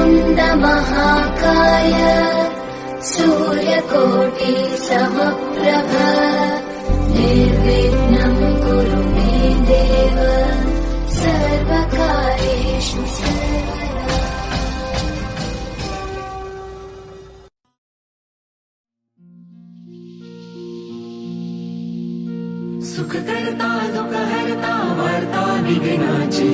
वक्रतुण्ड महाकाय सूर्यकोटि समप्रभ निर्विघ्नं कुरु मे देव सर्वकार्येषु सर्वदा। सुख करता दुःख हरता वार्ता विघ्नाची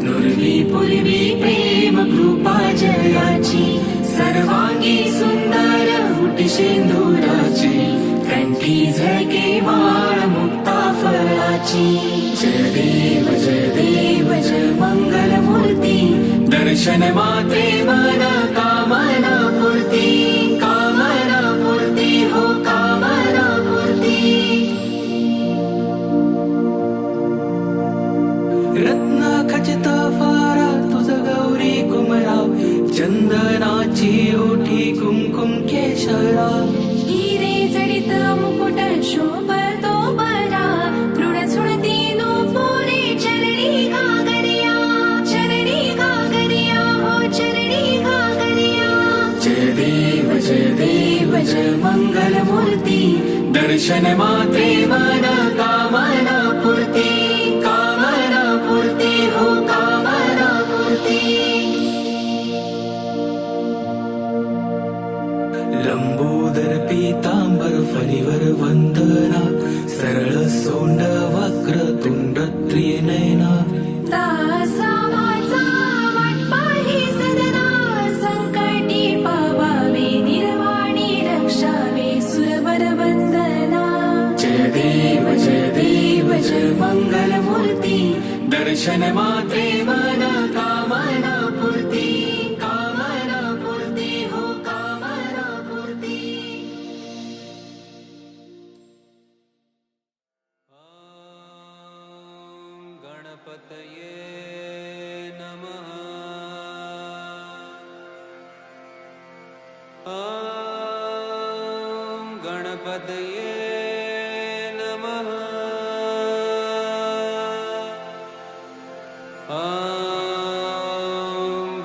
नुरवी पुरवी प्रेम कृपा जयाची सर्वांगी सुंदर उटी शेंदुराची कंठी झळके माळ मुक्ता फळाची जय देव जय मंगल मूर्ती दर्शन मात्रे मन कामना पूर्ती हो कामना पूर्ती रत्न खचित फारा तुझ गौरी कुमराव चंदनाची ओठी कुंकुम केशरा हिरे जडित मुकुट शोभतो बरा दृढ सुरती नूपुरे चरणी घागरिया हो चरणी घागरिया। जय देव जय मंगल मूर्ती दर्शन मात्रे मन कामना पूर्ती हो कामना पूर्ती। लंबोदर पीतांबर फणीवर वंदना सरळ सोंड वक्रतुंड त्रिनयना दासा माझा वाटपाही सदना संकटी पावावे निर्वाणी रक्षावे सुरवर वंदना। जय देव जय मंगल मूर्ती दर्शन मात्रे मन कामना पूर्ती हो कामना पूर्ती। गणपतये नमः। गणपतये नमः।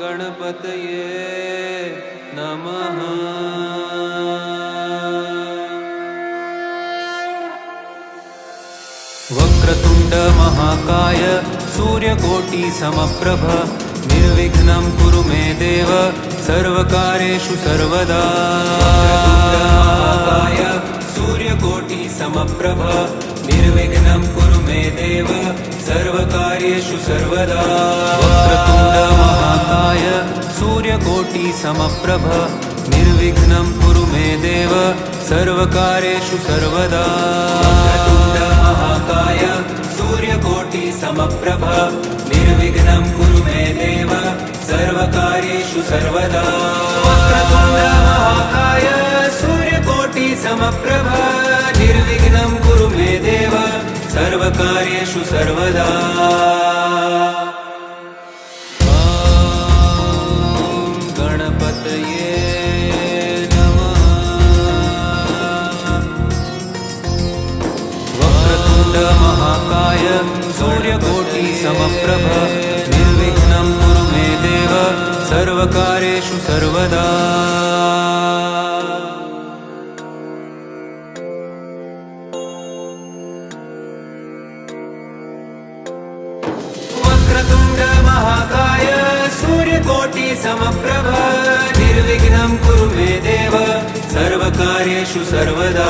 गणपतये नमः। वक्रतुंड महाकाय सूर्यकोटि समप्रभ निर्विघ्नं कुरु मे देव सर्वकार्येषु सर्वदा। महाकाय सूर्यकोटि समप्रभ निर्विघ्नं कुरु मे देव सर्वकार्येषु सर्वदा। वक्रतुंड महाकाय सूर्यकोटि समप्रभ निर्विघ्नं कुरु मे देव सर्वकार्येषु सर्वदा। वक्रतुंड महाकाय सूर्यकोटि समप्रभ निर्विघ्नं कुरु मे देव सर्वकार्येषु सर्वदा। वक्रतुंड महाकाय सूर्यकोटि समप्रभ निर्विघ्नं कुरु मे देव सर्वकार्येषु सर्वदा। गणपतये नमः। वक्रतुंड महाकाय सूर्यकोटि समप्रभ निर्विघ्नं कुरु मे देव सर्वकार्येषु सर्वदा। वक्रतुंड महाकाय सूर्यकोटि समप्रभ निर्विघ्नं कुरु मे देव सर्वकार्येषु सर्वदा।